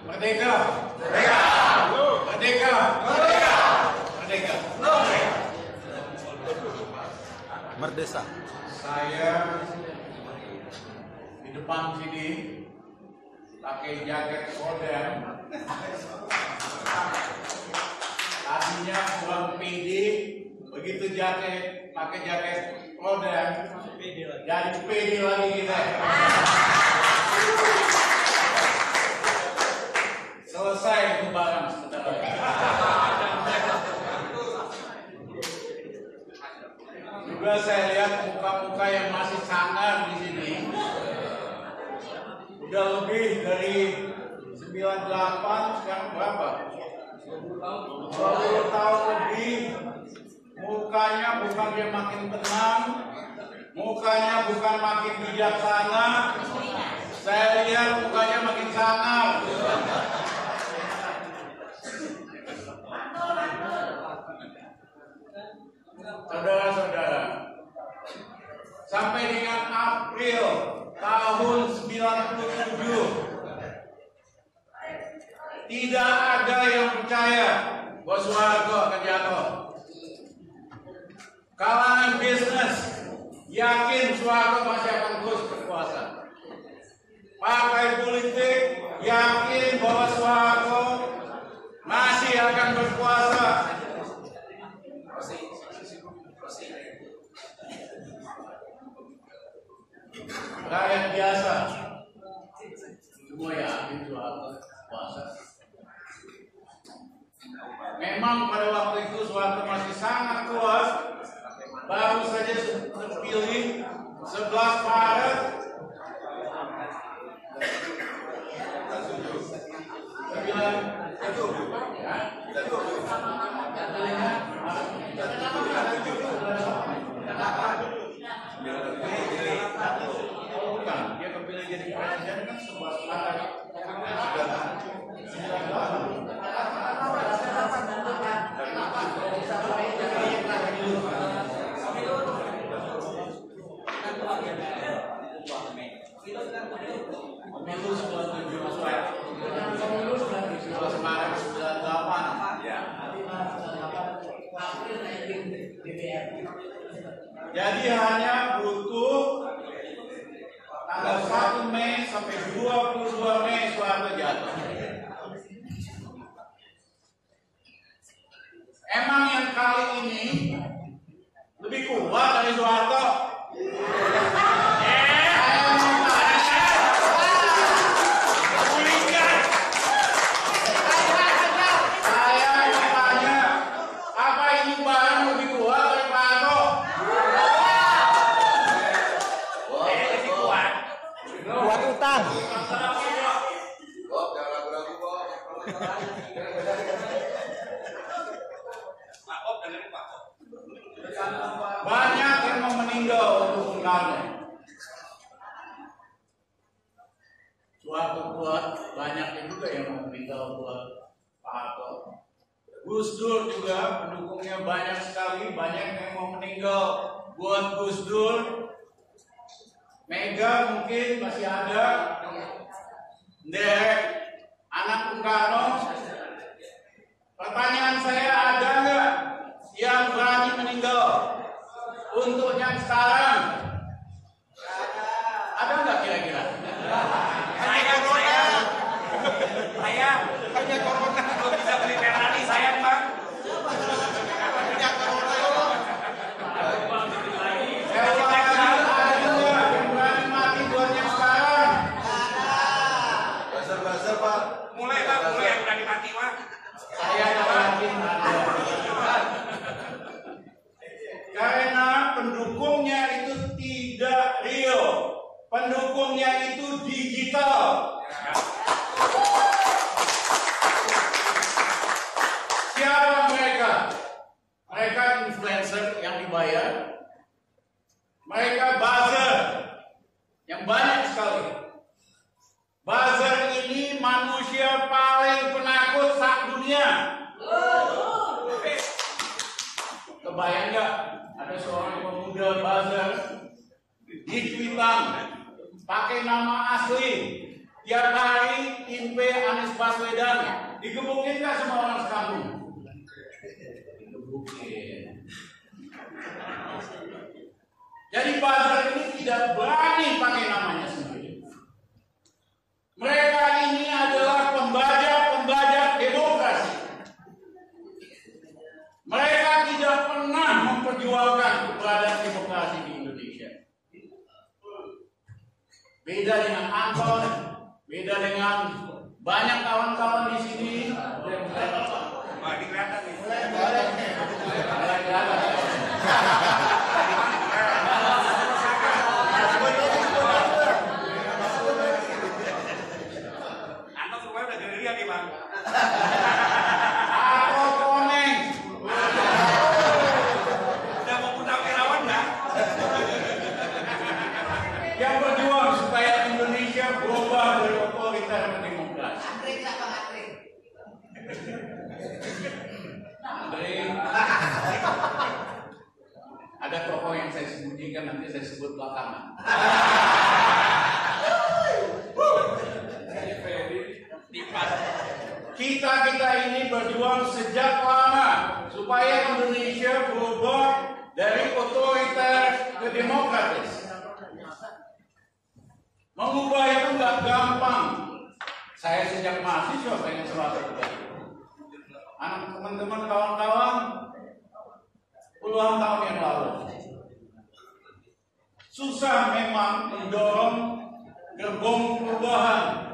Merdeka, merdeka, merdeka, merdeka, merdeka. Merdesa. Saya di depan sini pakai jaket Kodam. Tadinya kurang pede, begitu pakai jaket Kodam, jadi pede lagi kita. Selesai lebaran sebentar lagi. Juga saya lihat muka-muka yang masih sangar di sini. Udah lebih dari 98, sekarang berapa? 20 tahun lebih. Mukanya bukan dia makin tenang, mukanya bukan makin bijaksana. Saya lihat mukanya makin sangar. Saudara-saudara, sampai dengan April tahun 97 tidak ada yang percaya bahwa Soeharto akan jatuh. Kalangan bisnis yakin Soeharto masih akan terus berkuasa. Partai politik yakin bahwa Soeharto masih akan berkuasa. Rakyat biasa semua yakin Soeharto kuasa. Memang pada waktu itu Soeharto masih sangat kuat. Baru saja terpilih 11 Maret 9. Dia kepilih jadi presiden kan 11 Maret. Pemilu 11 Maret 98. Jadi hanya butuh tanggal 1 Mei sampai 22 Mei Soeharto jatuh. Emang yang kali ini lebih kuat dari Soeharto? Banyak yang mau meninggal untuk Bung Karno. Soeharto kuat, banyak juga yang mau meninggal buat Pak Harto. Gus Dur juga pendukungnya banyak sekali, banyak yang mau meninggal buat Gus Dur. Mega mungkin masih ada, Derek, anak Bung Karno. Pertanyaan saya, ada nggak yang berani meninggal untuk yang sekarang? Ada nggak kira-kira? Saya hanya corona belum bisa beli Ferrari, sayang Bang. Mulai yang berani mati, Pak. Saya yakin ada. Karena pendukungnya itu tidak real, pendukungnya itu digital. Siapa mereka? Mereka influencer yang dibayar, mereka buzzer yang banyak sekali. Buzzer ini manusia paling penakut Kebayang nggak ada seorang pemuda buzzer di Cuitang pakai nama asli, tiap hari timpe Anies Baswedan, digebukin nggak semua orang sekampung? Digebukin. Jadi buzzer ini tidak berani pakai namanya sendiri. Mereka ini adalah pembajak demokrasi. Mereka tidak pernah memperjuangkan keberadaan demokrasi di Indonesia. Beda dengan Anton, beda dengan banyak kawan-kawan di sini. Wah, ini kelihatan nih. Anton semuanya udah gerilya nih, Bang. Aku koneng. Udah mau putar Wirawan nggak? Yang berjuang supaya Indonesia berubah dari otoriter ke demokrasi. Andre, ada tokoh yang saya sembunyikan, nanti saya sebut belakangan. Kita ini berjuang sejak lama supaya Indonesia berubah dari otoriter ke demokratis. Mengubah itu nggak gampang. Saya sejak mahasiswa pengen selesai begitu. Anak teman-teman kawan-kawan puluhan tahun yang lalu susah memang mendorong gerbong perubahan.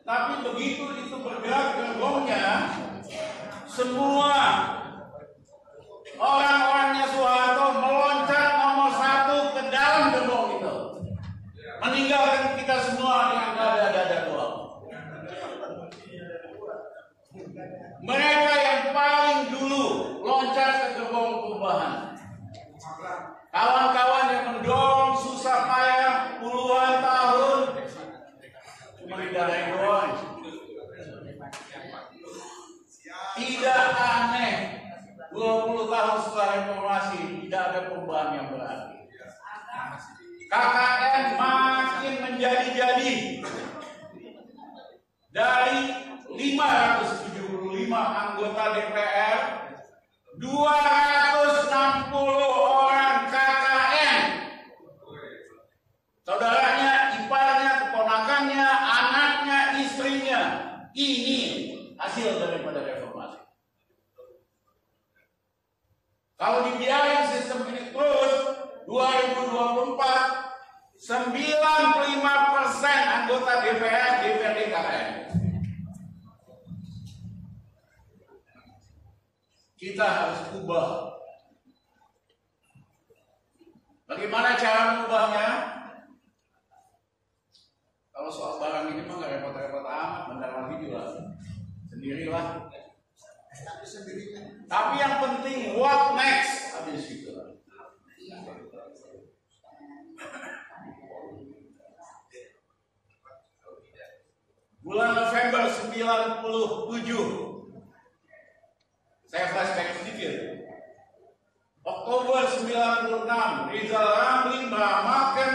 Tapi begitu itu bergerak gerbongnya, semua orang-orangnya Soeharto meloncat nomor 1 ke dalam gerbong itu, meninggalkan kita semua dengan dada-dada doang. Mereka yang paling dulu loncat ke gerbong perubahan, kawan-kawan yang mendorong susah payah puluhan tahun, cuma didarain doang. Tidak aneh 20 tahun setelah reformasi tidak ada perubahan yang berarti. KKN makin menjadi-jadi. Dari 575 anggota DPR, 260 orang KKN. Saudaranya, iparnya, keponakannya, anaknya, istrinya. Ini hasil daripada reformasi. Kalau dibiarin sistem ini terus, 2024 95% anggota DPR DPRD KKN. Kita harus ubah. Bagaimana cara mengubahnya? Kalau soal barang ini mah nggak repot-repot amat, bentar lagi juga sendirilah. Tapi yang penting what next habis itu. Bulan November 97, saya flashback sedikit. Oktober 96, Rizal Ramli meramalkan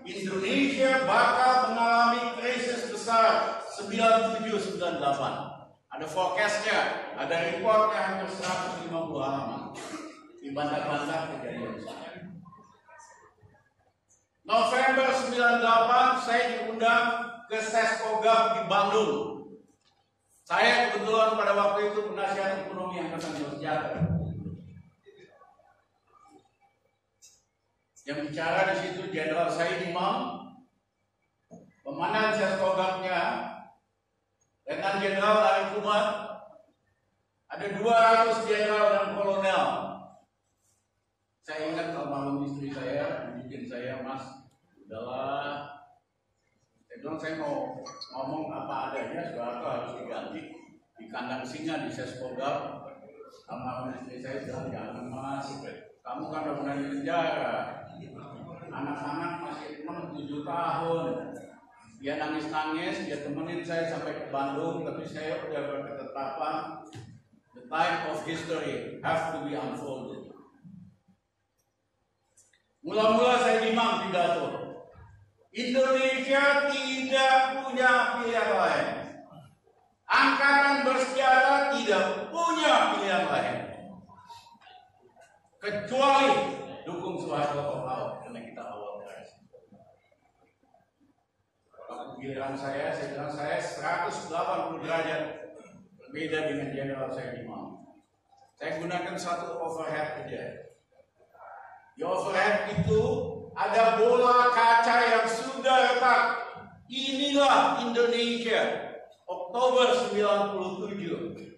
Indonesia bakal mengalami krisis besar 97-98. Ada forecastnya, ada reportnya hampir 150 halaman. Dibantah-bantah kejadian besar. November 98, saya diundang ke Seskogab di Bandung. Saya kebetulan pada waktu itu penasihat ekonomi Angkatan Bersenjata. Yang bicara di situ Jenderal Said Imam, Komandan Seskogabnya Letnan Jenderal Arif Umar, ada 200 jenderal dan kolonel. Saya ingat almarhum istri saya bikin saya, Mas, udahlah. Saya bilang saya mau ngomong apa adanya, Soeharto harus diganti di kandang singa di Seskogab. Almarhum istri saya bilang, jangan Mas, kamu kan udah pernah di penjara, anak-anak masih 6-7 tahun. Dia nangis-nangis, dia temenin saya sampai ke Bandung, tapi saya udah berketetapan, the time of history have to be unfolded. Mula-mula saya dimang pidato. Indonesia tidak punya pilihan lain. Angkatan bersenjata tidak punya pilihan lain. Kecuali dukung Soeharto Ahok karena kita awal keras. Kalau giliran saya bilang saya 180 derajat berbeda dengan Jenderal saya dimang. Saya gunakan satu overhead aja. Di overhead itu ada bola kaca yang sudah retak. Inilah Indonesia Oktober 97.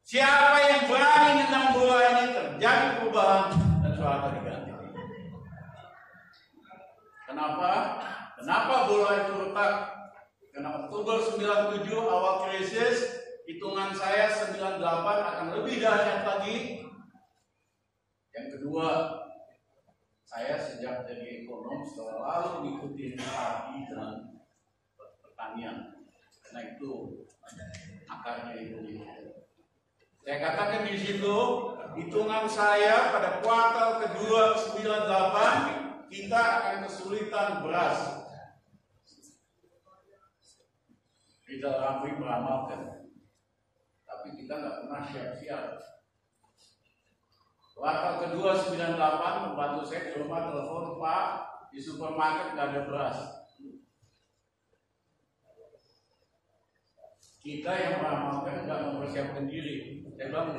Siapa yang berani menang bola ini terjadi perubahan dan Soeharto diganti. Kenapa? Kenapa bola itu retak? Karena Oktober 97 awal krisis, hitungan saya 98 akan lebih dahsyat lagi. Yang kedua, saya sejak jadi ekonom selalu mengikuti padi dan pertanian, karena itu akarnya Indonesia. Saya katakan di situ, hitungan saya pada kuartal kedua 98 kita akan kesulitan beras. Kita Ramli beramalkan, tapi kita nggak pernah siap-siap. Kuartal kedua 98 membantu saya di rumah telepon, Pak, di supermarket nggak ada beras. Kita yang meramalkan nggak mempersiapkan diri. Saya bilang,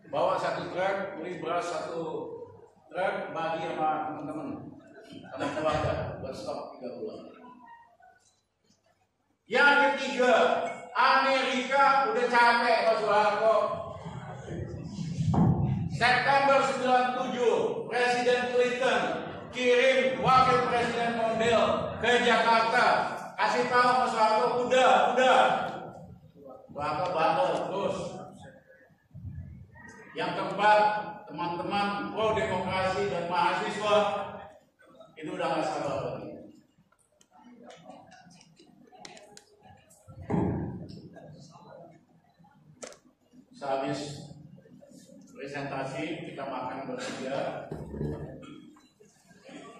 bawa satu truk, beli beras satu truk, bagi sama teman-teman, sama keluarga, buat stok 3 bulan. Yang ketiga, Amerika udah capek Pak Soeharto. September 97, Presiden Clinton kirim Wakil Presiden Mondale ke Jakarta, kasih tahu Mas Soeharto, udah. Soeharto bandel terus. Yang keempat, teman-teman pro demokrasi dan mahasiswa itu udah nggak sabar lagi. Sehabis presentasi kita makan bertiga,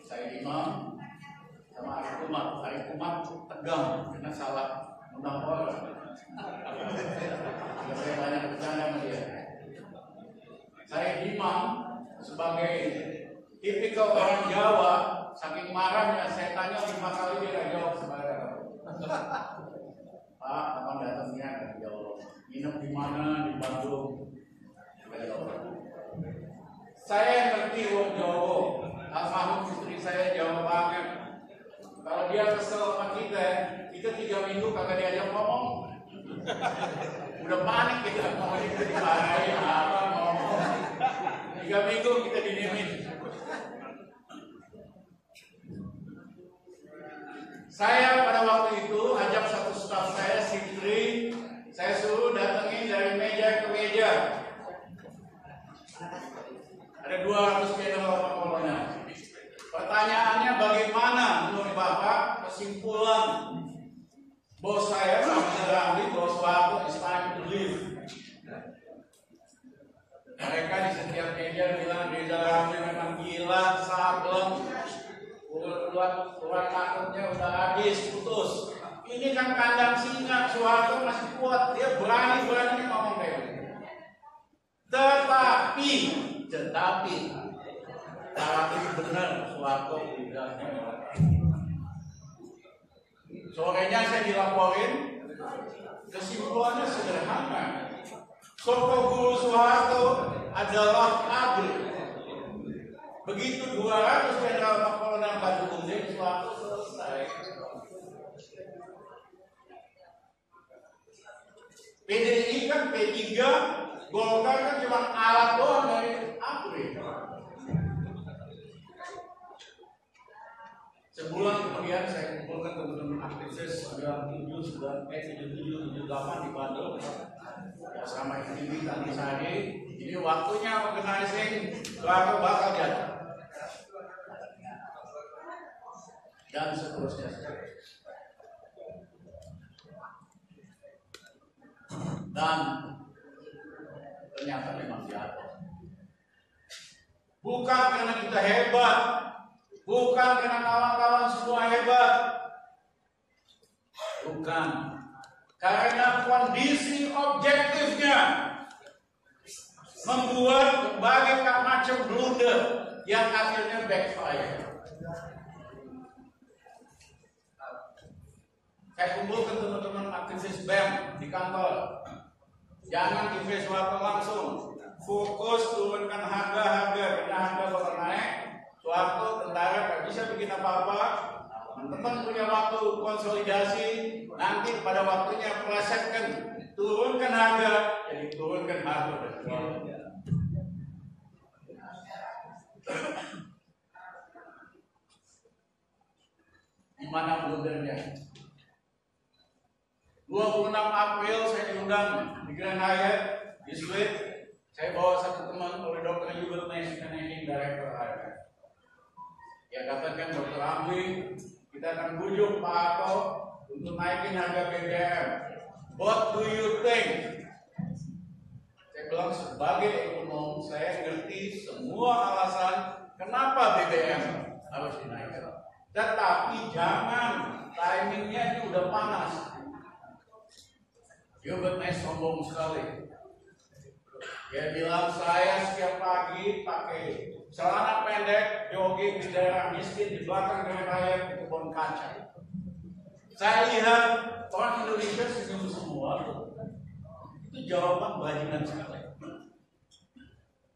saya imam sama Arif Kumar tegang karena salah undang orang. Saya banyak bercanda sama dia. Saya imam sebagai tipikal orang Jawa, saking marahnya saya tanya 5 kali dia nggak jawab sebenarnya. Pak, kapan datangnya? Nggak jawab. Nginep di mana? Di Bandung. Saya ngerti wong Jawa, almarhum istri saya Jawa banget. Kalau dia kesel sama kita 3 minggu kagak diajak ngomong. Udah panik kita mau kita dimarahin apa ngomong. 3 minggu kita didimin. Saya pada waktu itu ajak satu staf saya, Sitri, saya suruh datengin dari meja ke meja. Ada 200 jenderal kolonel. Pertanyaannya, bagaimana menurut Bapak kesimpulan bos saya Pak Ramli, bos Soeharto, it's time to leave. Mereka di setiap meja bilang Reza Ramli memang gila, sableng, urat takutnya udah habis, putus. Ini kan kandang singa, Soeharto masih kuat, dia berani ngomong kayak gitu. Tetapi benar Soeharto udah. Sorenya saya dilaporin, kesimpulannya sederhana. Soko Guru Soeharto adalah adil. Begitu 200 jenderal Pak Kolonel Batu Gunting, Soeharto selesai. PDI kan P3, Golkar kan cuma alat doang dari ABRI. Sebulan kemudian saya kumpulkan teman-teman aktivis 97, 78 di Bandung. Ya sama ini tadi Sadi. Ini waktunya organizing Soeharto bakal jatuh. Dan seterusnya. Dan ternyata memang jatuh. Bukan karena kita hebat, bukan karena kawan-kawan semua hebat, bukan karena kondisi objektifnya membuat berbagai macam blunder yang akhirnya backfire. Saya kumpulkan teman-teman aktivis BEM di kantor. Jangan invest waktu langsung. Fokus turunkan harga-harga, karena harga bakal naik. Suatu tentara gak bisa bikin apa-apa. Teman-teman punya waktu konsolidasi. Nanti pada waktunya plesetkan, turunkan harga. Jadi turunkan harga. Di mana blundernya? 26 April saya diundang di Grand Hyatt di Suite. Saya bawa satu teman oleh Dr. Hubert Mesh, Managing Director Hyatt. Dia katakan, Dr. Amli, kita akan bujuk Pak Harto untuk naikin harga BBM. What do you think? Saya bilang sebagai ekonom, saya ngerti semua alasan kenapa BBM harus dinaikkan. Tetapi jangan, timingnya ini udah panas. Hubert Mesh sombong sekali. Dia bilang, saya setiap pagi pakai celana pendek, jogging di daerah miskin di belakang Grand Hyatt di kebun kaca. Saya lihat orang Indonesia senyum semua. Itu jawaban bajingan sekali.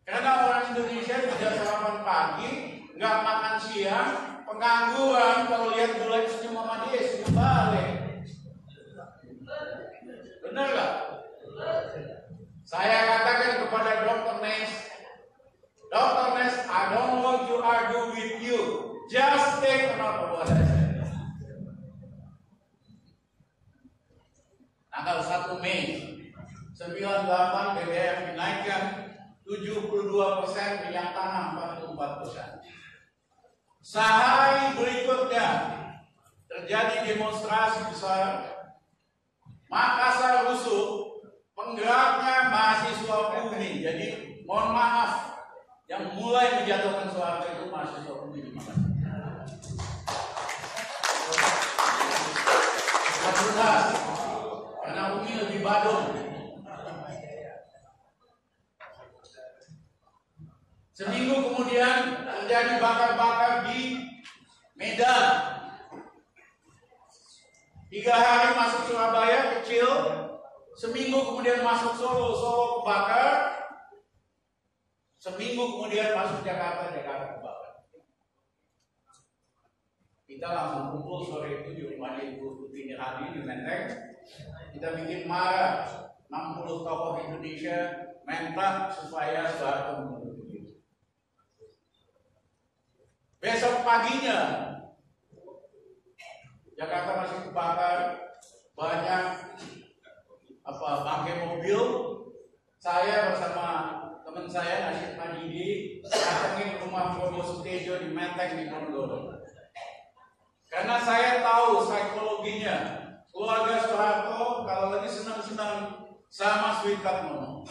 Karena orang Indonesia tidak sarapan pagi, nggak makan siang, pengangguran, kalau lihat bule senyum sama dia, senyum balik. Benar gak? Saya katakan kepada Dr. Mesh, Dr. Mesh, I don't want to argue with you. Just take note of what I said. Tanggal 1 Mei 98 BBM dinaikkan 72%, minyak tanah 44%. Sehari berikutnya terjadi demonstrasi besar. Makassar rusuh, penggeraknya mahasiswa UNI. Jadi mohon maaf, yang mulai menjatuhkan Soeharto itu mahasiswa UNI di Makassar. Karena UNI lebih badung. Seminggu kemudian terjadi bakar-bakar di Medan. 3 hari masuk Surabaya kecil, seminggu kemudian masuk Solo, Solo kebakar, seminggu kemudian masuk Jakarta, Jakarta kebakar. Kita langsung kumpul sore itu di rumahnya Ibu Putri Hadi di Menteng. Kita bikin marah 60 tokoh Indonesia minta supaya Soeharto mundur. Besok paginya Jakarta masih kebakar, banyak bangkai mobil. Saya bersama teman saya Nasib Majidi datangin rumah Prabowo Sutejo di Menteng di Ponorogo. Karena saya tahu psikologinya, keluarga Soeharto kalau lagi senang-senang sama Soekarno,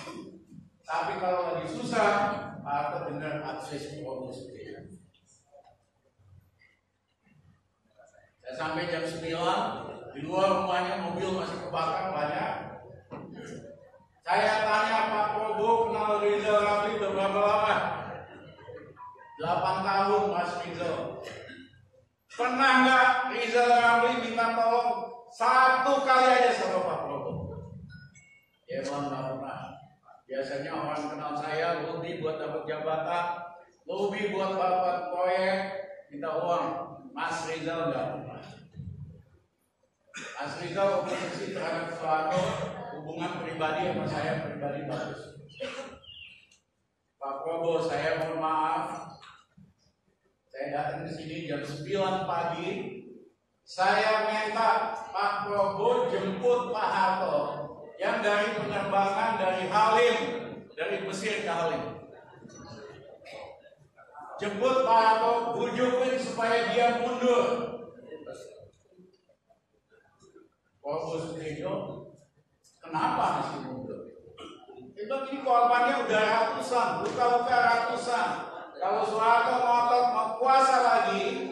tapi kalau lagi susah, Pak Harto dengar akses Prabowo Sutejo. Saya sampai jam 9, di luar rumahnya mobil masih kebakar banyak. Saya tanya, Pak Prabowo kenal Rizal Ramli udah berapa lama? 8 tahun Mas Rizal. Pernah nggak Rizal Ramli minta tolong satu kali aja sama Pak Prabowo? Ya bang, nggak pernah. Biasanya orang kenal saya lebih buat dapat jabatan, lebih buat dapat proyek, minta uang. Mas Rizal nggak pernah. Mas Rizal oposisi terhadap Soeharto, hubungan pribadi sama saya pribadi bagus. Pak Prabowo, saya mohon maaf, saya datang ke sini jam 9 pagi. Saya minta Pak Prabowo jemput Pak Harto yang dari penerbangan dari Halim, dari Mesir ke Halim. Jemput Pak Harto, bujukin supaya dia mundur. Prabowo Sutejo, kenapa masih mundur? Ini korbannya udah ratusan, luka-luka ratusan. Kalau Soeharto ngotot mau kuasa lagi,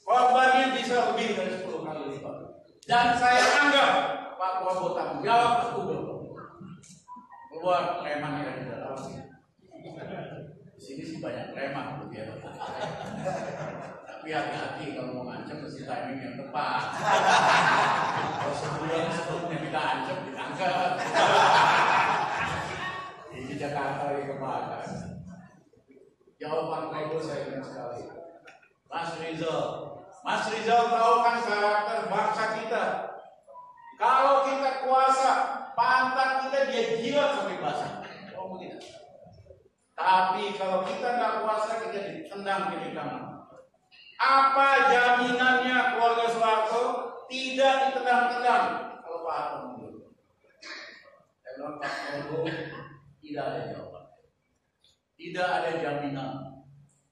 korbannya bisa lebih dari 10 kali lipat. Dan saya anggap Pak Prabowo tanggung jawab betul. Keluar preman dari dalam. Di sini sih banyak preman gitu ya. Tapi hati-hati kalau mau ngancam mesti timing yang tepat. Kalau sebelumnya kita ancam ditangkap. Di Jakarta lagi kebakar. Jawaban Prabowo saya ingat sekali. Mas Rizal tahu kan karakter bangsa kita. Kalau kita kuasa, pantat kita dia jilat sampai basah. Oh begitu. Tapi kalau kita nggak kuasa, kita ditendang kiri kanan. Apa jaminannya keluarga Soeharto tidak ditendang-tendang kalau Pak Harto mundur? Saya bilang Pak Prabowo tidak ada jawaban, tidak ada jaminan.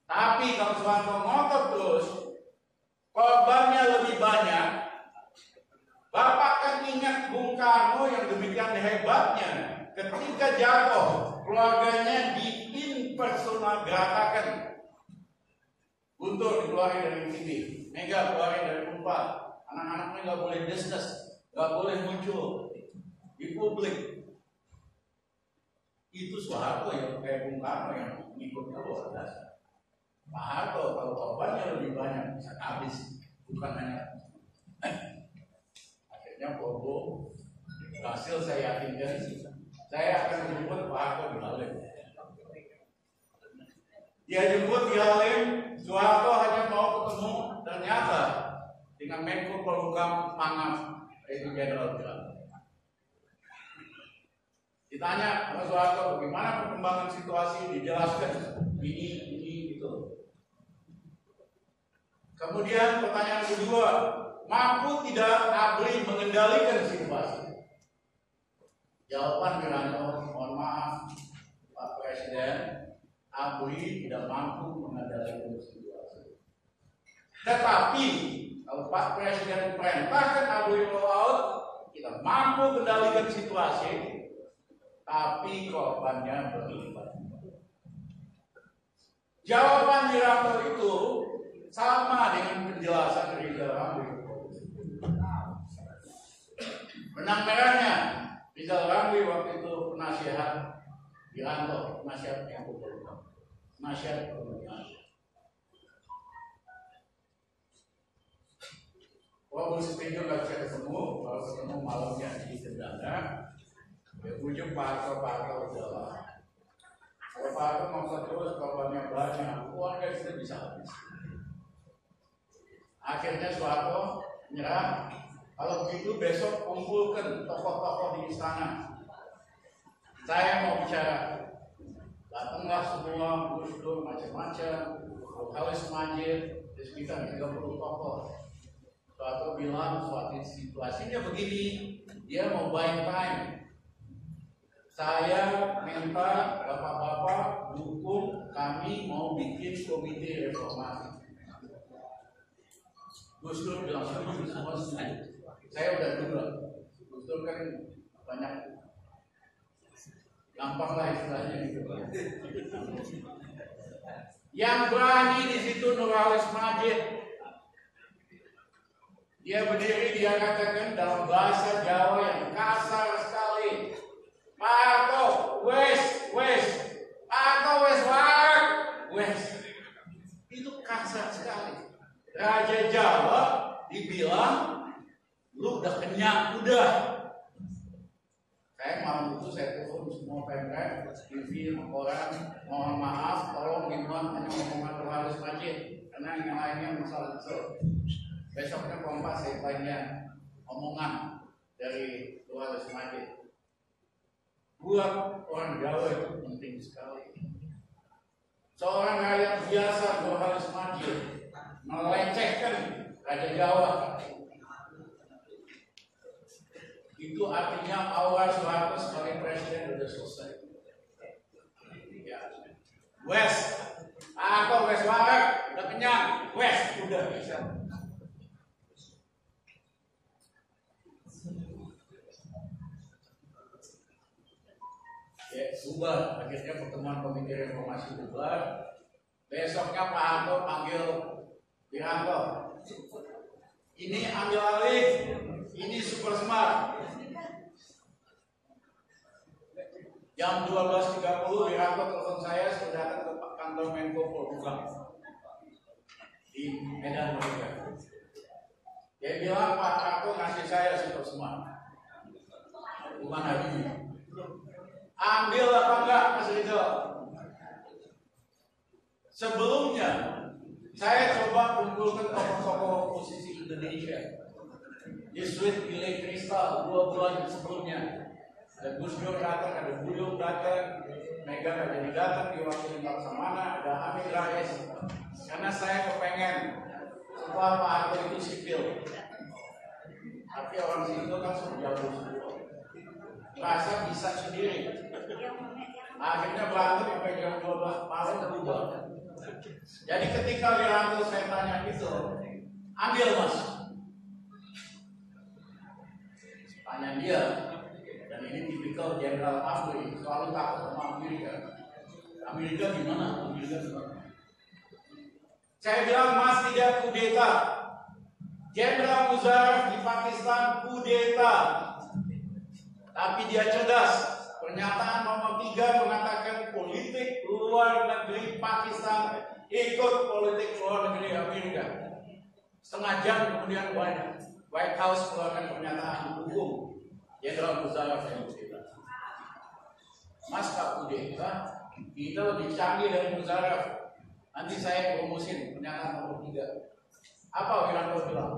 Tapi kalau Soeharto ngotot terus, korbannya lebih banyak. Bapak kan ingat Bung Karno yang demikian hebatnya ketika jatuh, keluarganya dipersonalgerakan. Guntur dikeluarin dari TV, Mega keluarin dari Unpad, anak-anaknya nggak boleh bisnis, nggak boleh muncul di publik. Itu Soeharto yang kayak Bung Karno yang mengikutnya luar biasa. Pak Harto kalau korbannya lebih banyak bisa habis, bukan hanya. Akhirnya Prabowo berhasil saya yakinkan, saya akan menjemput Pak Harto di Halim. Dia jemput di Halim, Soeharto hanya mau ketemu, ternyata dengan Menko Polhukam Pangam, yaitu Jenderal Bilang. Ditanya sama Soeharto, bagaimana perkembangan situasi, dijelaskan ini gitu. Kemudian pertanyaan kedua, mampu tidak ABRI mengendalikan situasi? Jawaban Wiranto, mohon maaf Pak Presiden, ABRI tidak mampu mengendalikan situasi. Tetapi kalau Pak Presiden perintahkan ABRI roll out, kita mampu mengendalikan situasi, tapi korbannya berlipat. Jawaban Wiranto itu sama dengan penjelasan Rizal Ramli. Benang merahnya, Rizal Ramli waktu itu penasihat Wiranto, penasihat yang berbeda, penasihat pemerintahan. Walaupun setuju nggak bisa ketemu, kalau ketemu malamnya di Cendana, ujung Pak Harto udahlah. Kalau Pak Harto mau terus korbannya banyak, keluarga kita bisa habis. Akhirnya Soeharto menyerah. Kalau begitu besok kumpulkan tokoh-tokoh di istana. Saya mau bicara. Datanglah semua, Gus Dur macam-macam, Halis Majid, di sekitar 30 tokoh. Soeharto bilang suatu situasinya begini, dia mau buying time. Saya minta bapak-bapak dukung kami mau bikin komite reformasi. Gus Dur bilang setuju, semua setuju. Saya udah dulu. Gus Dur kan banyak gampang lah istilahnya gitu. Yang berani di situ Nurhalis Majid. Dia berdiri, dia katakan dalam bahasa Jawa yang kasar sekali. Pak Harto, wes, Harto wes warak, wes. Itu kasar sekali. Raja Jawa dibilang lu udah kenyang, udah. Saya malam itu saya telepon semua pemret, TV, koran, mohon maaf, tolong dibuat hanya omongan Nurhalis Majid, karena yang lainnya misal-misal. Besoknya Kompas saya tanya omongan dari Nurhalis Majid. Buat orang Jawa itu penting sekali. Seorang rakyat biasa Nurhalis Majid melecehkan Raja Jawa. Itu artinya awal Soeharto sebagai presiden sudah selesai. Ya. Wes, atau wes warak, udah kenyang, wes udah bisa. Ya, bubar. Akhirnya pertemuan komite reformasi bubar. Besoknya Pak Harto panggil Wiranto. Ini ambil alih, ini super smart. Jam 12.30 Wiranto telepon saya sudah datang ke kantor Menko Polhukam di Medan Merdeka. Dia bilang Pak Harto ngasih saya super smart. Bukan Habibie. Ambil apa enggak Mas Rizal? Sebelumnya saya coba kumpulkan tokoh-tokoh oposisi Indonesia di Suite Villa Kristal 2 bulan sebelumnya. Ada Gus Dur datang, ada Buyung datang, Mega nggak jadi datang, diwakili Laksamana, ada Amin Rais. Karena saya kepengen setelah Pak Harto itu sipil. Tapi orang sipil kan sudah jauh semua. Merasa bisa sendiri. Akhirnya berantem sampai jam 12 malam berubah. Jadi ketika Wiranto saya tanya gitu, ambil Mas. Tanya dia, dan ini tipikal Jenderal Afri, selalu takut sama Amerika. Amerika gimana? Amerika gimana? Saya bilang Mas tidak kudeta. Jenderal Musharraf di Pakistan kudeta. Tapi dia cerdas. Pernyataan nomor 3 mengatakan politik luar negeri Pakistan ikut politik luar negeri Amerika. Setengah jam kemudian White House keluarkan pernyataan hukum Jenderal Musharraf yang kudeta. Mas tak kudeta, kita lebih canggih dari Musharraf. Nanti saya promosin pernyataan nomor 3. Apa Wiranto bilang?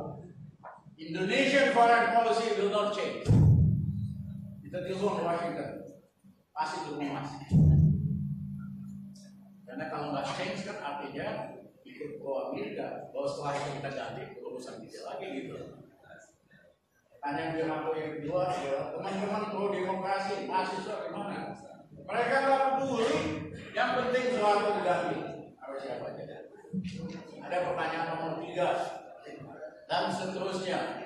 Indonesian foreign policy will not change. Kita telepon Washington, pasti dukung Mas. Karena kalau nggak change kan artinya ikut ke Amerika. Kalau setelah itu kita ganti urusan kita lagi gitu. Tanya Wiranto yang kedua, teman-teman pro demokrasi, mahasiswa gimana? Mereka nggak peduli. Yang penting Soeharto diganti. Harus siapa aja. Ada pertanyaan nomor 3 dan seterusnya.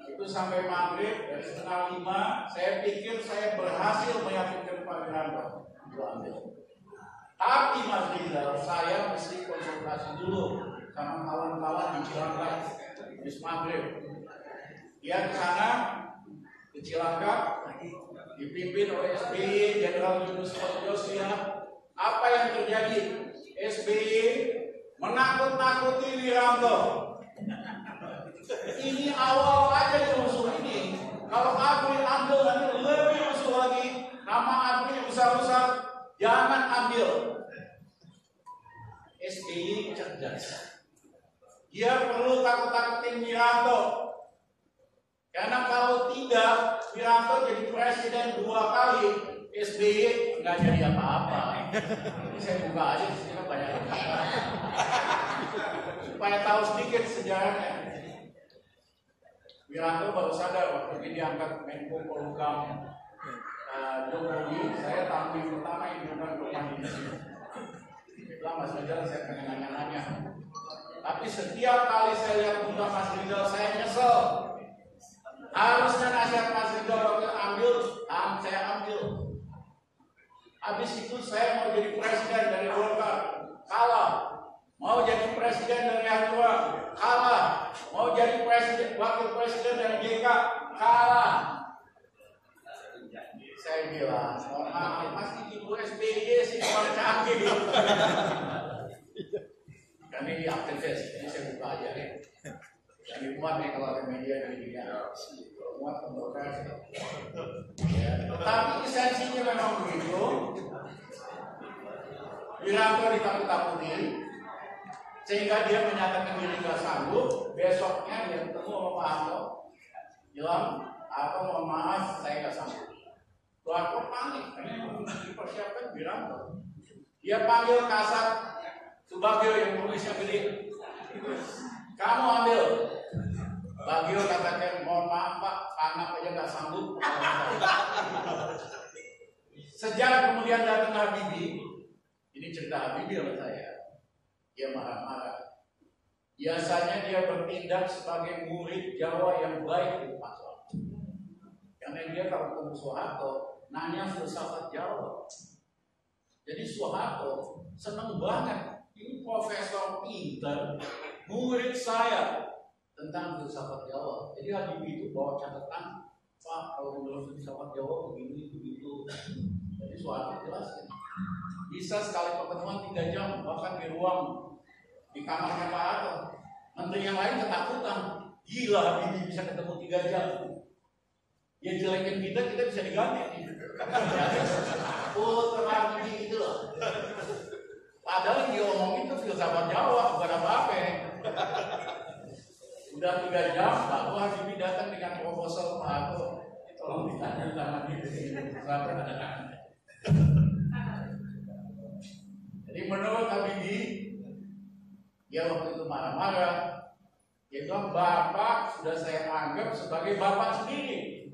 Itu sampai maghrib dari 4:30 saya pikir saya berhasil meyakinkan Pak Wiranto ambil. Tapi Mas Rizal, saya mesti konsultasi dulu sama kawan-kawan di Cilangkap habis maghrib. Dia ke sana ke Cilangkap dipimpin oleh SBY, Jenderal Yunus Yosua. Apa yang terjadi? SBY menakut-nakuti Wiranto. Ini awal aja di musuh ini. Kalau Afri ambil nanti lebih musuh lagi. Nama Afri besar-besar, jangan ambil. SBY cerdas. Dia perlu takut-takutin Wiranto. Karena kalau tidak, Wiranto jadi presiden 2 kali. SBY nggak jadi apa-apa. Ini saya buka aja, di sini banyak supaya tahu sedikit sejarahnya. Wiranto baru sadar waktu ini diangkat Menko Polhukam Jokowi, saya tamu yang pertama yang diundang ke rumah dinas. Setelah Mas Rizal saya pengen nanya-nanya. Tapi setiap kali saya lihat muka Mas Rizal saya nyesel. Harusnya nasihat Mas Rizal waktu ambil, saya ambil. Habis itu saya mau jadi presiden dari Golkar, kalah. Mau jadi presiden dari Hanura, kalah. Mau jadi presiden, wakil presiden dari JK, kalah. Saya bilang, pasti ibu SBY sih orang canggih. Kami di aktivis, ini saya buka aja nih. Jadi muat nih kalau ada media di dunia, muat kontroversi. Tapi esensinya memang begitu. Wiranto ditakut-takuti, sehingga dia menyatakan diri nggak sanggup. Besoknya dia ketemu sama Pak Harto, bilang, "Harto mohon maaf, saya nggak sanggup." Pak Harto panik, karena yang dipersiapkan Wiranto. Dia panggil Kasat Subagio yang tulisnya gede, "Kamu ambil." Bagio katakan, "Mohon maaf Pak, anak aja nggak sanggup." Sejak kemudian datang Habibie, ini cerita Habibie oleh saya. Dia marah-marah. Biasanya dia bertindak sebagai murid Jawa yang baik di Pak Soeharto. Karena dia kalau ketemu Soeharto, nanya filsafat Jawa. Jadi Soeharto seneng banget. Ini profesor pinter, murid saya tentang filsafat Jawa. Jadi Habibie itu bawa catatan, Pak, kalau menurut filsafat Jawa begini begitu. Jadi Soeharto jelaskan. Bisa sekali pertemuan 3 jam, bahkan di ruang di kamarnya Pak Harto. Menteri yang lain ketakutan. Gila Habibie bisa ketemu 3 jam. Ya jelekin kita bisa diganti. Takut sama Habibie gitu loh. Padahal yang diomongin itu filsafat Jawa, bukan apa-apa. Udah 3 jam, lalu Habibie datang dengan proposal Pak Harto. Tolong ditanya sama dia. Jadi menurut Habibie, dia waktu itu marah-marah. Dia bilang, Bapak sudah saya anggap sebagai Bapak sendiri.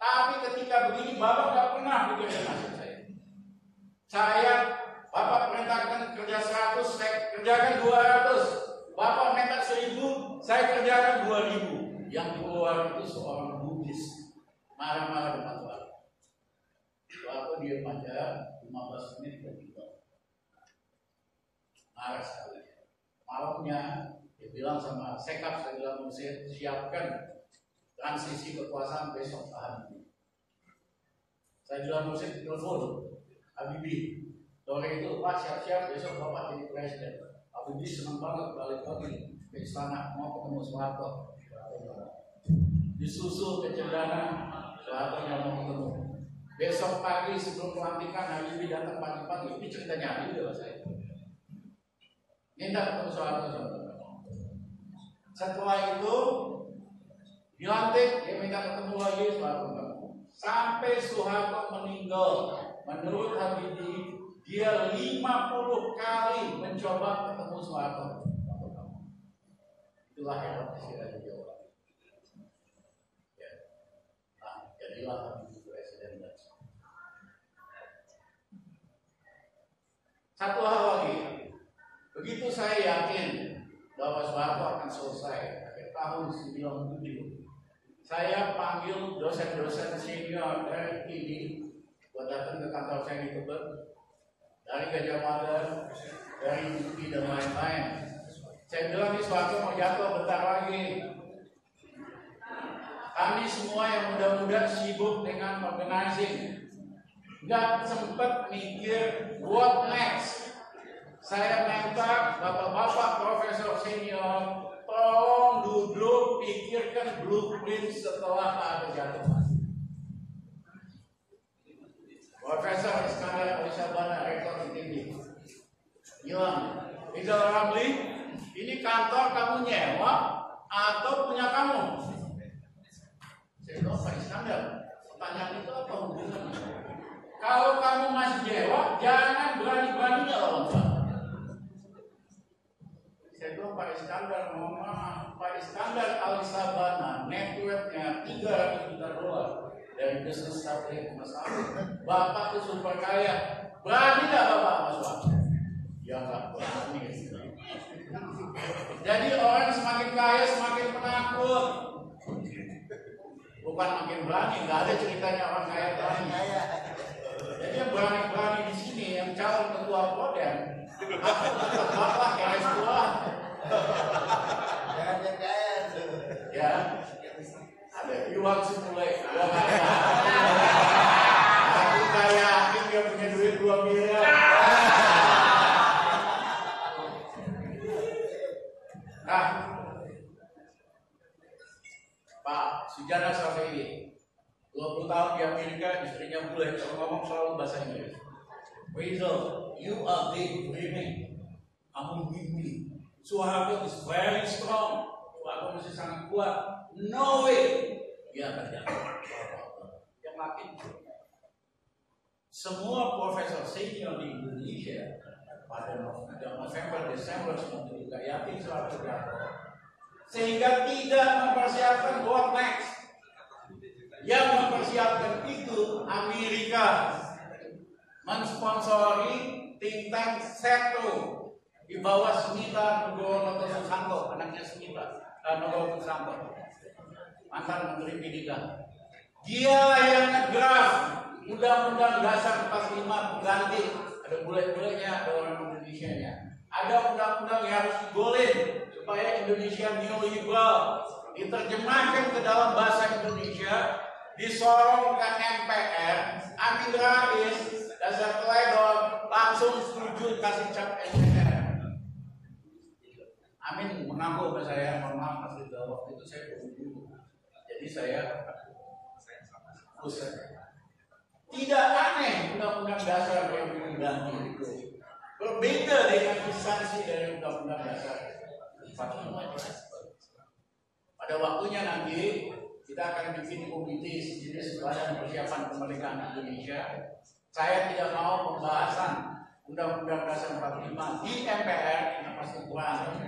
Tapi ketika begini, Bapak gak pernah bekerja nasib saya. Bapak perintahkan kerja 100, saya kerjakan 200. Bapak minta 1000, saya kerjakan 2000. Yang keluar itu seorang Buddhis. Marah-marah depan Tuhan. Waktu dia baca 15 menit begitu. Marah sekali. Malamnya dia bilang sama Sekap, saya bilang Mesir, siapkan transisi kekuasaan besok Pak Habibie. Saya bilang Mesir, telepon Habibie. Sore itu Pak siap-siap besok Bapak jadi presiden. Habibie senang banget balik lagi ke istana mau ketemu Soeharto. Disusul ke Cendana, Soeharto yang mau ketemu. Besok pagi sebelum pelantikan Habibie datang pagi-pagi. Ini ceritanya Habibie saya. Minta ketemu Soeharto. Setelah itu dilantik, dia minta ketemu lagi Soeharto. Sampai Soeharto meninggal, menurut Habibie dia 50 kali mencoba ketemu Soeharto. Itulah hebat Presiden Jawa. Ya. Nah, jadilah Habibie presiden. Satu hal lagi, begitu saya yakin bahwa Soeharto akan selesai akhir tahun 97, saya panggil dosen-dosen senior dari ini buat datang ke kantor saya di Tebet, dari Gajah Mada, dari UPI dan lain-lain. Saya bilang ini Soeharto mau jatuh bentar lagi. Kami semua yang muda-muda sibuk dengan organizing, nggak sempat mikir what next. Saya minta bapak-bapak profesor senior tolong duduk pikirkan blueprint setelah ada jatuh. Profesor Iskandar Alisabana, rektor ITB, bilang, Rizal Ramli, ini kantor kamu nyewa atau punya kamu? Saya bilang, Pak Iskandar, pertanyaan itu apa hubungannya? Kalau kamu masih nyewa, jangan berani-beraninya lawan Pak. Saya bilang, Pak Iskandar, mohon maaf, Pak Iskandar Alisabana, networknya $300 juta dari bisnis satelit masalah. Bapak itu super kaya, berani nggak Bapak masuk? Ya nggak berani. Jadi orang semakin kaya semakin penakut, bukan makin berani. Nggak ada ceritanya orang kaya berani. Jadi yang berani-berani di sini yang calon ketua Podem, Bapak yang S2. Jangan yang kaya. Ya. Ada Iwan Sumulai, aku kaya, dia punya duit 2 miliar. Nah, Pak Sujana Syafi'i, 20 tahun di Amerika, istrinya bule, ngomong selalu bahasa Inggris. Rizal, you are big dreaming. Kamu mimpi. Soeharto is very strong. Soeharto masih sangat kuat. No way. Dia akan jatuh. Yang makin semua profesor senior di Indonesia pada November, Desember 97 juga yakin Soeharto jatuh. Sehingga tidak mempersiapkan what next. Yang mempersiapkan itu Amerika mensponsori think tank Setro di bawah Smita Nugroho Susanto, anaknya Smita Nugroho Susanto, mantan Menteri Pendidikan. Dia yang ngedraft Undang-Undang Dasar 45 pengganti, ada bulet-buletnya, ada orang Indonesia-nya. Ada undang-undang yang harus digolin supaya Indonesia neoliberal diterjemahkan ke dalam bahasa Indonesia, disorongkan MPR, Amin Rais, dasar teledor, langsung setuju kasih cap MPR. Amin mengaku ke saya, mohon maaf Mas Rizal, waktu itu saya belum. Jadi saya usah. Tidak aneh undang-undang dasar yang diganti itu berbeda dengan substansi dari undang-undang dasar 45. Pada waktunya nanti kita akan bikin komite sejenis badan persiapan kemerdekaan Indonesia. Saya tidak mau pembahasan undang-undang dasar 45 di MPR yang pasti kurang.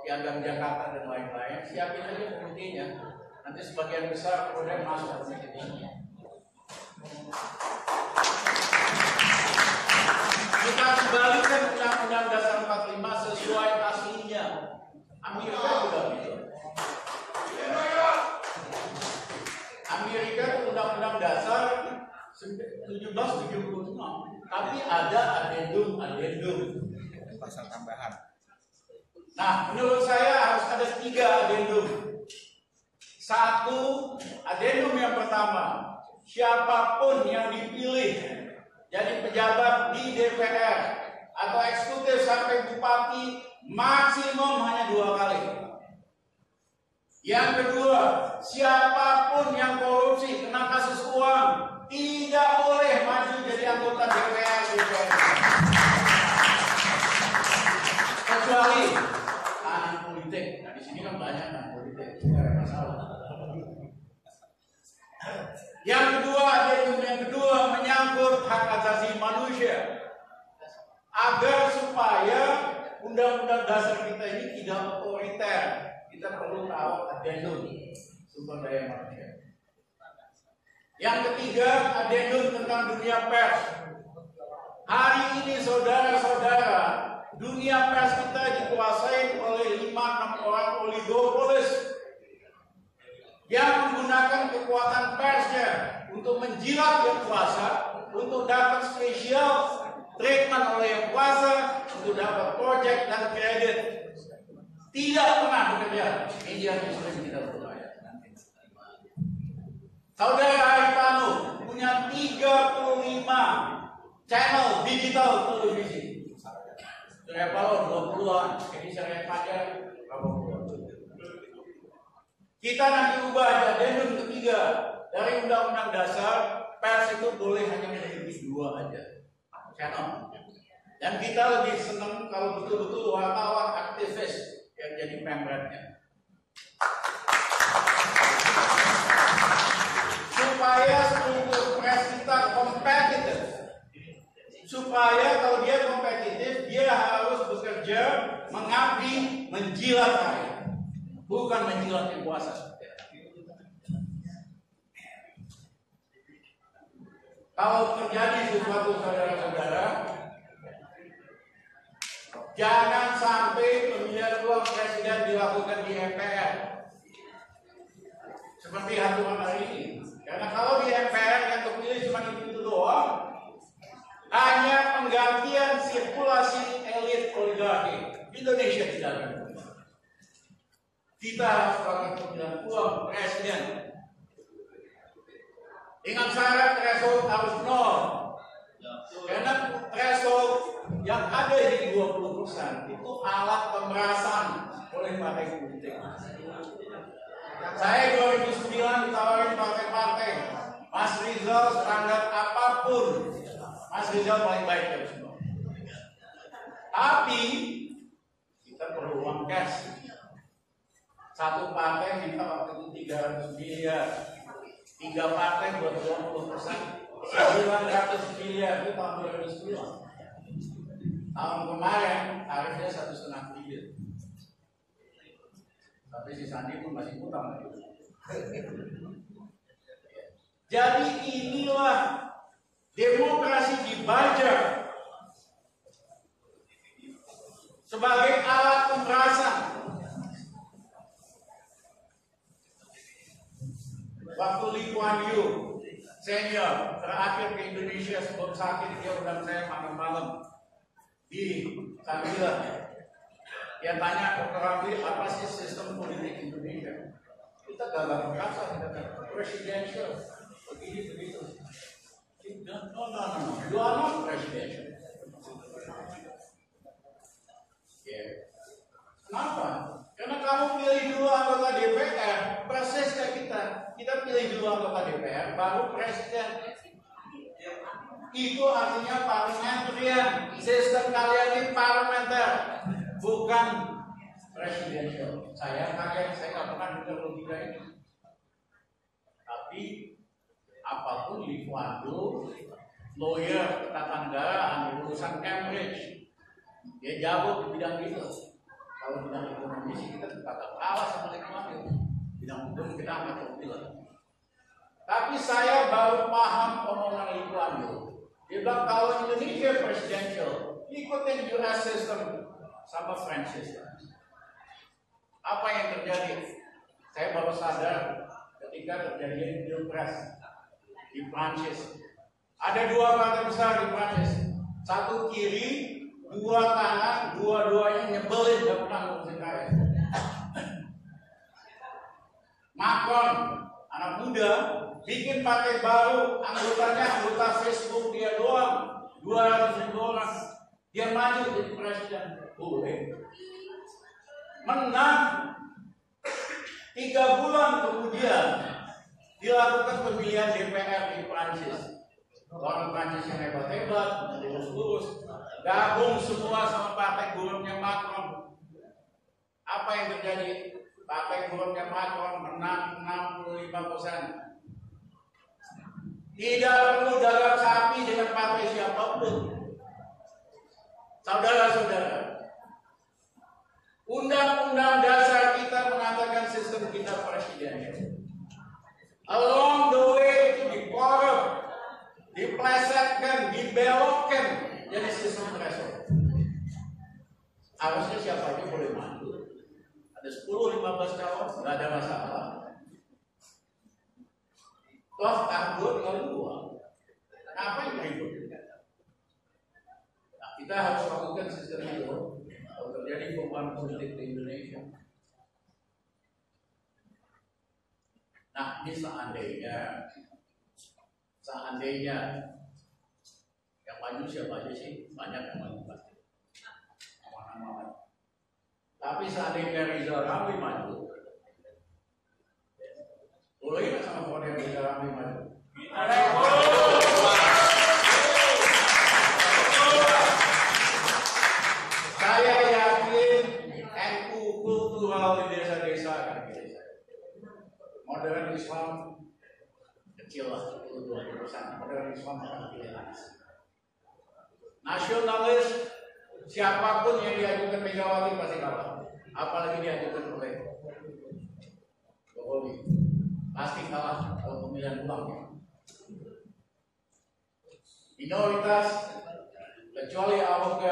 Piagam Jakarta dan lain-lain, siapin aja komitenya. Nanti sebagian besar kemudian masuk ke komite. Kita kembalikan undang-undang dasar 45 sesuai aslinya. Amerika juga gitu. Amerika itu undang-undang dasar 1776, tapi ada adendum Pasal tambahan. Nah, menurut saya harus ada 3 adendum. 1, adendum yang pertama, siapapun yang dipilih jadi pejabat di DPR atau eksekutif sampai bupati maksimum hanya 2 kali. Yang kedua, siapapun yang korupsi kena kasus uang tidak boleh maju jadi anggota DPR. Kecuali tahanan politik. Nah, di sini kan banyak tahanan politik, tidak ada masalah. Yang kedua menyangkut hak asasi manusia, agar supaya undang-undang dasar kita ini tidak otoriter. Kita perlu tahu adendum sumber daya manusia. Yang ketiga, adendum tentang dunia pers. Hari ini saudara-saudara, dunia pers kita dikuasai oleh 5-6 orang oligopolis yang menggunakan kekuatan persnya untuk menjilat yang kuasa, untuk dapat spesial treatment oleh yang kuasa, untuk dapat proyek dan kredit. Tidak pernah bekerja media muslim kita berbayar. Saudara Haritanu punya 35 channel digital televisi. Saya kalau 20-an, ini saya pajak berapa puluh. Kita nanti ubah adendum ketiga dari undang-undang dasar, pers itu boleh hanya memiliki 2 aja channel. Dan kita lebih senang kalau betul-betul wartawan aktivis yang jadi pemretnya. Supaya struktur pers kita kompetitif. Supaya kalau dia kompetitif, dia harus bekerja, mengabdi, menjilat rakyat, bukan menjilat yang kuasa. Kalau terjadi sesuatu saudara-saudara, jangan sampai pemilihan ulang presiden dilakukan di MPR seperti aturan hari ini. Karena kalau di MPR yang terpilih cuma itu doang, hanya penggantian sirkulasi elit oligarki. Indonesia tidak akan berubah. Kita harus melakukan pemilihan ulang presiden dengan syarat threshold harus 0. Karena threshold yang ada di 20% itu alat pemerasan oleh partai politik. Saya 2009 ditawarin partai-partai, Mas Rizal standar apapun, Mas Rizal paling baik dari semua. Tapi kita perlu uang cash. Satu partai minta waktu itu 300 miliar, 3 partai buat 20%. 900 miliar itu tahun 2010. Tahun kemarin tarifnya 1,5 miliar. Tapi si Sandi pun masih utang lagi. Jadi inilah demokrasi dibajak sebagai alat pemerasan. Waktu Lee Kuan Yew senior terakhir ke Indonesia sebelum sakit, dia undang saya makan malam di Sambilan. Dia tanya ke Ramli, apa sih sistem politik Indonesia? Kita gagal perkasa, kita presidential, begini begitu. No, you are not presidential. Yeah. Kenapa? Karena kamu pilih dulu anggota DPR, persis kayak kita pilih dulu anggota DPR, baru presiden. Itu artinya parliamentarian. Sistem kalian ini parlementer, bukan presidensial. Saya kaget, saya nggak pernah dengar logika ini. Tapi apapun di Kuandu, lawyer tata negara, urusan Cambridge, dia jago di bidang itu. Kalau bidang ekonomi sih kita tetap kalah sama ekonomi. Bidang hukum kita akan terbilang. Tapi saya baru paham omongan Lee Kuan Yew. Dia bilang kalau Indonesia presidential, ikutin US system sama French system. Apa yang terjadi? Saya baru sadar ketika terjadi pilpres di Prancis. Ada dua partai besar di Prancis. Satu kiri, dua kanan, dua-duanya nyebelin, gak pernah ngurusin rakyat. Macron, anak muda, bikin partai baru, anggota Facebook dia doang, 200.000 orang. Dia maju jadi presiden, boleh. Menang. 3 bulan kemudian dilakukan pemilihan DPR di Prancis. Orang Prancis yang hebat-hebat, lurus-lurus, gabung semua sama partai buruknya Macron. Apa yang terjadi? Partai buruknya Macron menang 65%. Tidak perlu dagang sapi dengan partai siapapun. Saudara-saudara, Undang-Undang Dasar kita mengatakan sistem kita presidensial. Along the way itu dikorup, diplesetkan, dibelokkan jadi sistem threshold. Harusnya siapa aja boleh maju. Ada 10-15 calon, nggak ada masalah. Toh anggur kalau 2. Apa yang ribut? Nah, kita harus lakukan sistem itu kalau terjadi perubahan politik di Indonesia. Nah, ini seandainya yang maju siapa aja sih? Banyak yang maju pasti. Nama-nama. Tapi seandainya Rizal Ramli maju, boleh nggak sama kemudian Rizal Ramli maju? Saya yakin NU kultural di desa-desa akan bisa. Modern Islam kecil lah, 20%. Modern Islam akan pilih. Nasionalis siapapun yang diajukan Megawati pasti kalah. Apalagi diajukan oleh Jokowi, pasti kalah kalau pemilihan ulangnya. Minoritas, kecuali Ahok,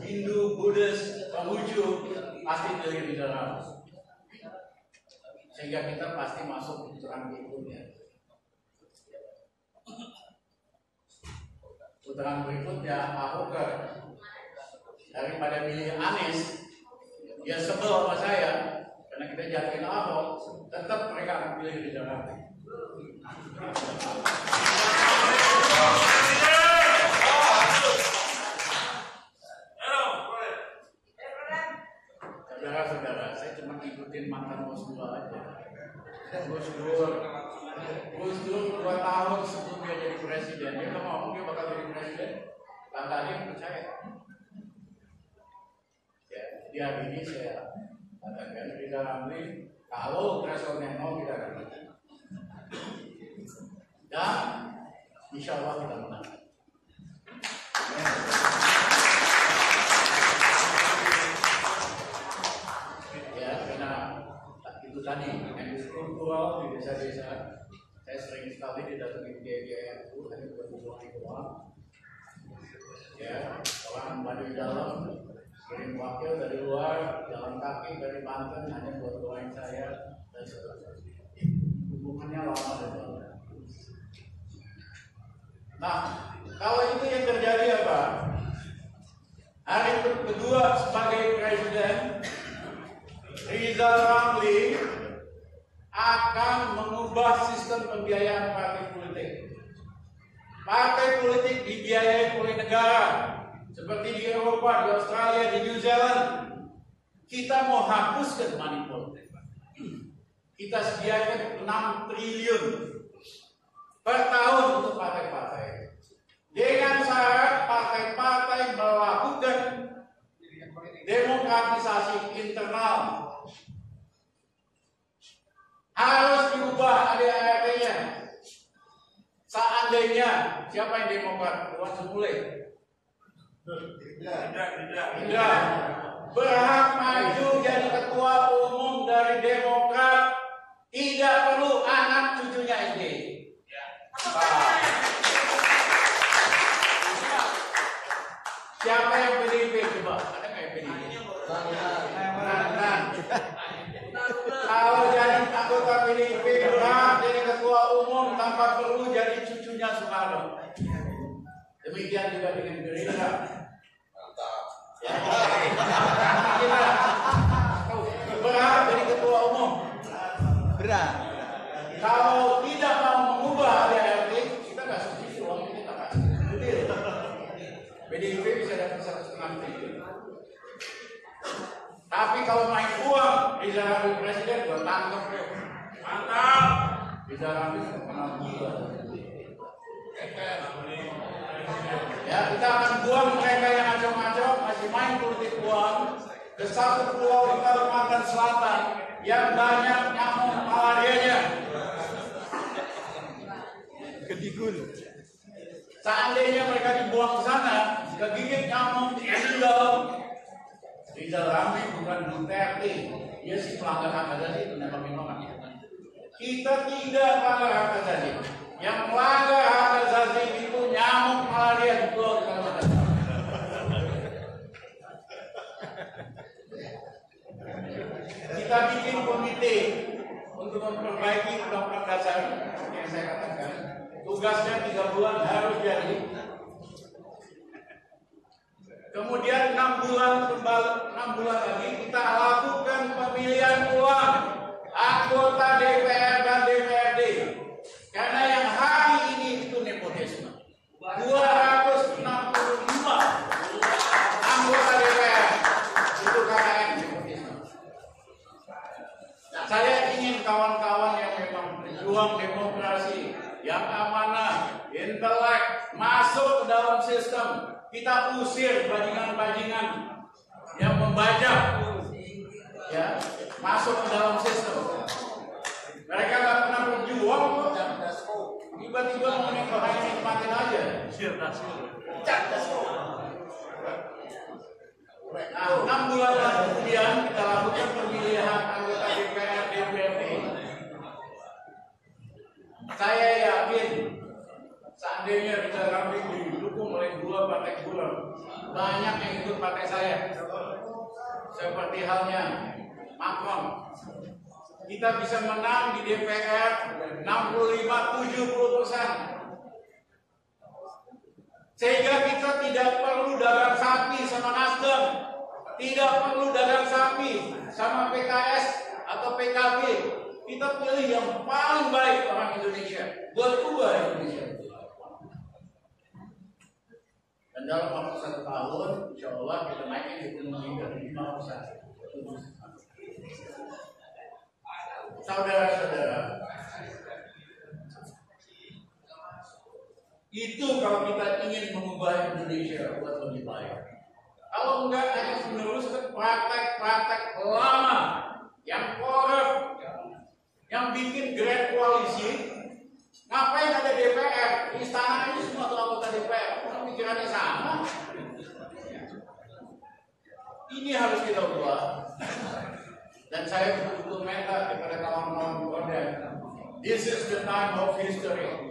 Hindu, Buddhis, Konghucu, pasti pilih di dalam. Sehingga kita pasti masuk di putaran berikutnya. Putaran berikutnya Ahok daripada milih Anies, dia sebel sama saya karena kita jatuhin Ahok, tetap mereka akan pilih di Jakarta. Saudara-saudara, saya cuma ikutin mantan Gus Dur aja. Gus Dur 2 tahun sebelum dia jadi presiden, dia ngomong dia bakal jadi presiden, nggak ada yang percaya. Ya, di hari ini saya katakan di dalam ini, kalau thresholdnya 0 kita akan menang. Dan insya Allah kita menang. Ya, karena itu tadi yang struktural di desa-desa. Saya sering sekali didatangi biaya itu hanya buat membuang uang. Ya, orang baduy dalam, kirim wakil dari luar, jalan kaki dari Banten hanya buat doain saya dan seterusnya. Hubungannya lama dan lama. Nah, kalau itu yang terjadi apa? Hari kedua sebagai presiden, Rizal Ramli akan mengubah sistem pembiayaan partai politik. Partai politik dibiayai oleh negara, seperti di Eropa, di Australia, di New Zealand. Kita mau hapuskan money politik. Kita sediakan 6 triliun per tahun untuk partai-partai. Dengan syarat partai-partai melakukan demokratisasi internal. Harus diubah ADART-nya. Seandainya siapa yang Demokrat? Iwan Sule. Tidak. Berhak maju jadi ketua umum dari Demokrat. Tidak perlu anak cucunya SD. Siapa yang PDIP coba? Ada nggak yang PDIP? Kalau jadi anggota PDIP berhak jadi ketua umum tanpa perlu jadi cucunya Soekarno. Demikian juga dengan Gerindra. Ya. Berhak jadi ketua umum. Berat. Kalau tidak mau mengubah ADART, kita nggak subsidi uang kita kasih. PDIP bisa dapat 1,5 triliun. Tapi kalau main uang, Rizal Ramli presiden, gua tangkap ya. Mantap. Rizal Ramli kenal gila. Ya, kita akan buang mereka yang acok-acok, masih main politik uang ke satu pulau di Kalimantan Selatan yang banyak nyamuk malarianya. Kedigun. Seandainya mereka dibuang ke sana, kegigit nyamuk meninggal. Rizal Ramli bukan Duterte, dia sih pelanggar hak asasi menembak orang. Kita tidak pelanggar hak asasi. Yang melanggar hak asasi itu nyamuk malaria di pulau di Kalimantan. Kita bikin komite untuk memperbaiki undang-undang dasar yang saya katakan. Tugasnya 3 bulan harus jadi. Kemudian 6 bulan lagi kita lakukan pemilihan ulang anggota DPR dan DPRD. Karena yang hari ini itu nepotisme. 265 anggota DPR itu KKN nepotisme. Nah, saya ingin kawan-kawan yang memang berjuang demokrasi, yang amanah, intelek, masuk ke dalam sistem. Kita usir bajingan-bajingan yang membajak, ya, masuk ke dalam sistem. Mereka nggak pernah berjuang kok. Tiba-tiba mau nikmatin aja. Nah, 6 bulan kemudian kita lakukan pemilihan anggota DPR DPRD. Saya yakin seandainya Rizal Ramli didukung oleh 2 partai bulan, banyak yang ikut partai saya. Seperti halnya Macron. Kita bisa menang di DPR 65-70%. Sehingga kita tidak perlu dagang sapi sama Nasdem, tidak perlu dagang sapi sama PKS atau PKB. Kita pilih yang paling baik orang Indonesia buat ubah Indonesia. Dan dalam waktu 1 tahun, insya Allah kita naikin ekonomi dari 5%. Saudara-saudara, itu kalau kita ingin mengubah Indonesia buat lebih baik. Kalau enggak, hanya meneruskan praktek-praktek lama yang korup, yang bikin grand koalisi. Ngapain ada DPR? Di istana ini semua anggota DPR. Pikirannya sama. Ini harus kita ubah. Dan saya betul-betul minta kepada kawan-kawan Koordek, this is the time of history.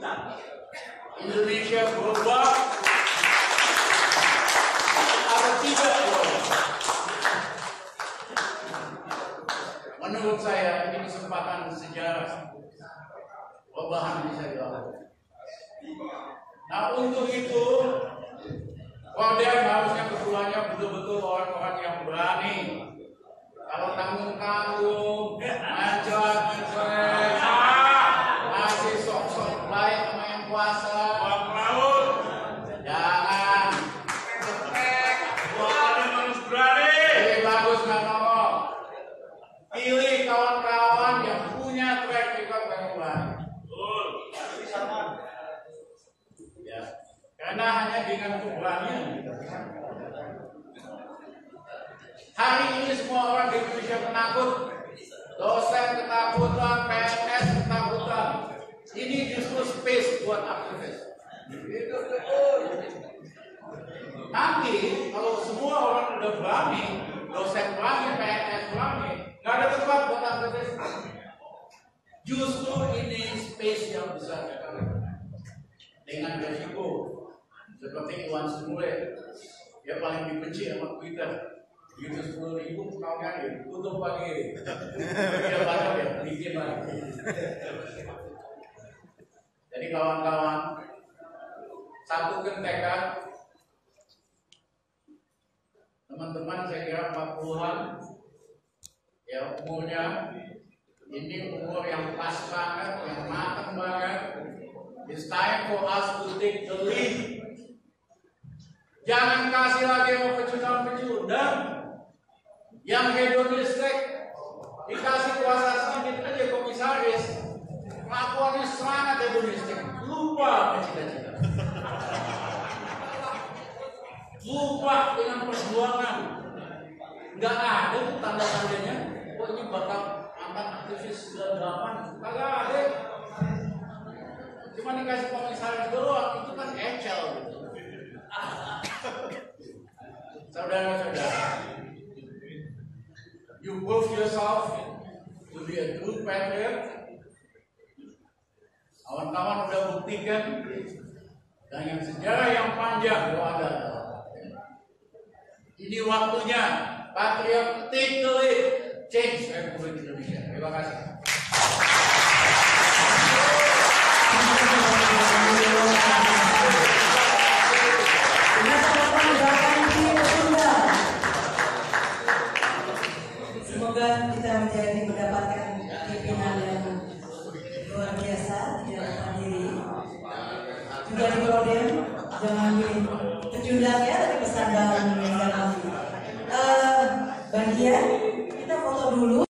Indonesia berubah atau tidak berubah? Menurut saya ini kesempatan sejarah perubahan bisa dilakukan. Nah untuk itu Kodam harusnya keduanya betul-betul orang-orang yang berani. Kalau tanggung-tanggung, ngajak-ngajak, masih sok-sok baik sama yang kuasa. Jangan. Harus berani. Lebih bagus nggak ngomong. Pilih kawan-kawan yang punya track record yang baik. Ya, karena hanya dengan keberanian. Hari ini semua orang di Indonesia penakut, dosen ketakutan, PNS ketakutan. Ini justru space buat aktivis. Nanti kalau semua orang udah berani, dosen berani, PNS berani, nggak ada tempat buat aktivis. Justru ini space yang bisa kita dengan resiko seperti Iwan Sumule, dia paling dibenci sama Twitter. Begitu 10.000 kawannya tutup lagi. Dia baca ya, bikin lagi. Jadi kawan-kawan, satukan tekad. Teman-teman saya kira 40-an ya umurnya. Ini umur yang pas banget, yang matang banget. It's time for us to take the lead. Jangan kasih lagi mau pecundang-pecundang yang hedonistik, dikasih kuasa sedikit aja komisaris, kelakuannya sangat hedonistik, lupa cita-cita, lupa dengan perjuangan. Nggak ada tuh tanda-tandanya, kok ini bakal angkat aktivis 98, kagak ada. Cuma dikasih komisaris doang, itu kan ecel gitu. Saudara-saudara, you prove yourself to be a true patriot. Kawan-kawan udah buktikan dengan sejarah yang panjang lo ada. Ini waktunya patriot take the lead, change Republik Indonesia. Terima kasih. Semoga kita menjadi mendapatkan pimpinan yang luar biasa di dalam diri. Juga di Kodam, jangan dipecundang ya, tapi pesan dalam Bandia, kita foto dulu.